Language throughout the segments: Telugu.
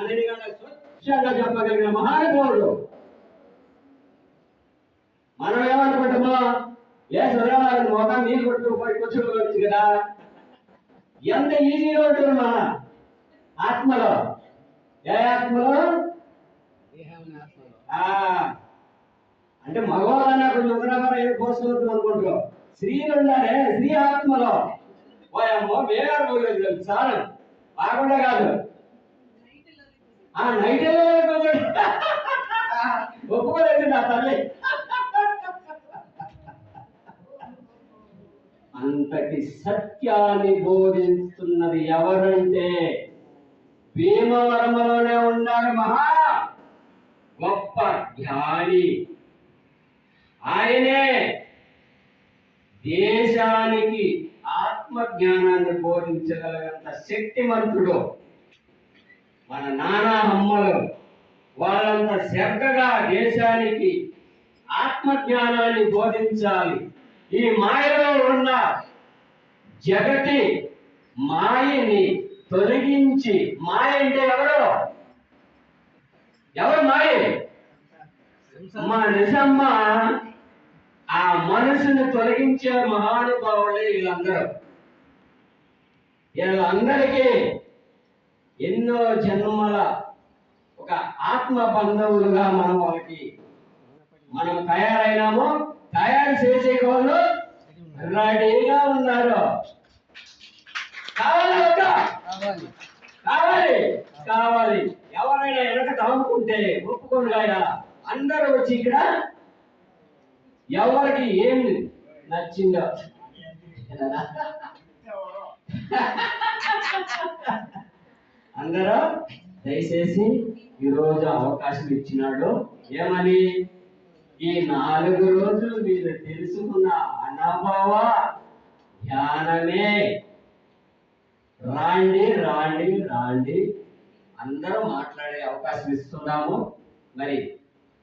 అనేది స్వచ్ఛంగా చెప్పగలిగిన మహానుభావుడు. మనం ఏమనుకుంటామో ఏ చదవాలి మొఖం నీళ్ళు కొట్టు కూర్చోవచ్చు కదా. ఎంత ఈజీగా ఉంటుంది మన ఆత్మలో. ఏ ఆత్మలో? అంటే మగవాళ్ళన్నా కొంచెం ఉగ్రమర ఏదో పోసుకోవద్దు అనుకుంటారు. స్త్రీలు ఉన్నారే, స్త్రీ ఆత్మలో ఓయమ్మో వేరే పోలేదు చాలు బాగుండే కాదు. ఆ నైట్ ఒప్పుకోలేదు నా తల్లి. అంతటి సత్యాన్ని బోధిస్తున్నది ఎవరంటే భీమవరంలోనే ఉన్నాడు మహా గొప్ప జ్ఞాని. ఆయనే దేశానికి ఆత్మజ్ఞానాన్ని బోధించగలిగినంత శక్తిమంతుడు. మన నానా అమ్మలు వాళ్ళంత శ్రద్ధగా దేశానికి ఆత్మజ్ఞానాన్ని బోధించాలి. ఈ మాయలో ఉన్న జగతి మాయని తొలగించి, మాయ అంటే ఎవరు? మాయ? మా నిజమ్మ. ఆ మనసుని తొలగించే మహానుభావులే వీళ్ళందరూ. వీళ్ళందరికీ ఎన్నో జన్మల ఒక ఆత్మ బంధువులుగా మనం తయారైనాము. తయారు చేసే వాళ్ళు రెడీగా ఉన్నారు. కావాలి. ఎవరైనా వెనక తాముకుంటే ఒప్పుకోగా అందరూ వచ్చి ఇక్కడ ఎవరికి ఏమి నచ్చిందో అందరూ దయచేసి ఈరోజు అవకాశం ఇచ్చినాడు. ఏమని? ఈ 4 రోజులు మీరు తెలుసుకున్న అనుభవ ధ్యానమే. రాండి అందరూ మాట్లాడే అవకాశం ఇస్తున్నాము. మరి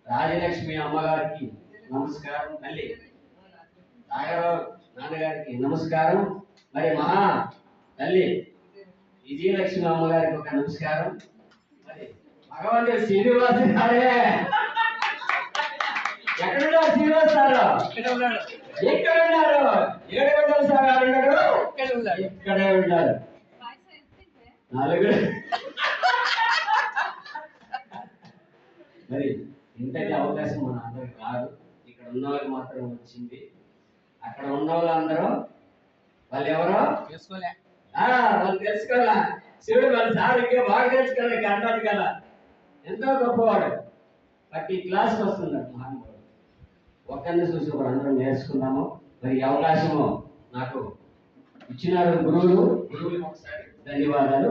రాజలక్ష్మి అమ్మగారికి నమస్కారం, తల్లి నాగరావు నాన్నగారికి నమస్కారం, మరి మహా తల్లి విజయలక్ష్మి అమ్మగారికి ఒక నమస్కారం. మరి భగవంతుడు శ్రీనివాస్ గారే ఎక్కడున్నారు? శ్రీనివాస్ గారు ఎక్కడ ఉన్నారు? 7 గంటల సార్ అన్నాడు. ఇక్కడే ఉన్నారు. 4 మరి ఇంతటి అవకాశం మన అందరికి రాదు. ఇక్కడ ఉన్న వాళ్ళకి మాత్రం వచ్చింది. అక్కడ ఉన్న వాళ్ళందరూ వాళ్ళు ఎవరో వాళ్ళు తెలుసుకోవాలా. శివుడు వాళ్ళ సారికి బాగా తెలుసుకోవాలి. అంటాడు కదా, ఎంతో గొప్పవాడు. బట్ ఈ క్లాస్కి వస్తున్నాడు మహానుభావుడు. ఒక్కరిని చూసి కూడా అందరం నేర్చుకున్నాము. మరి ఈ అవకాశము నాకు ఇచ్చినారు గురువులు. ఒకసారి ధన్యవాదాలు.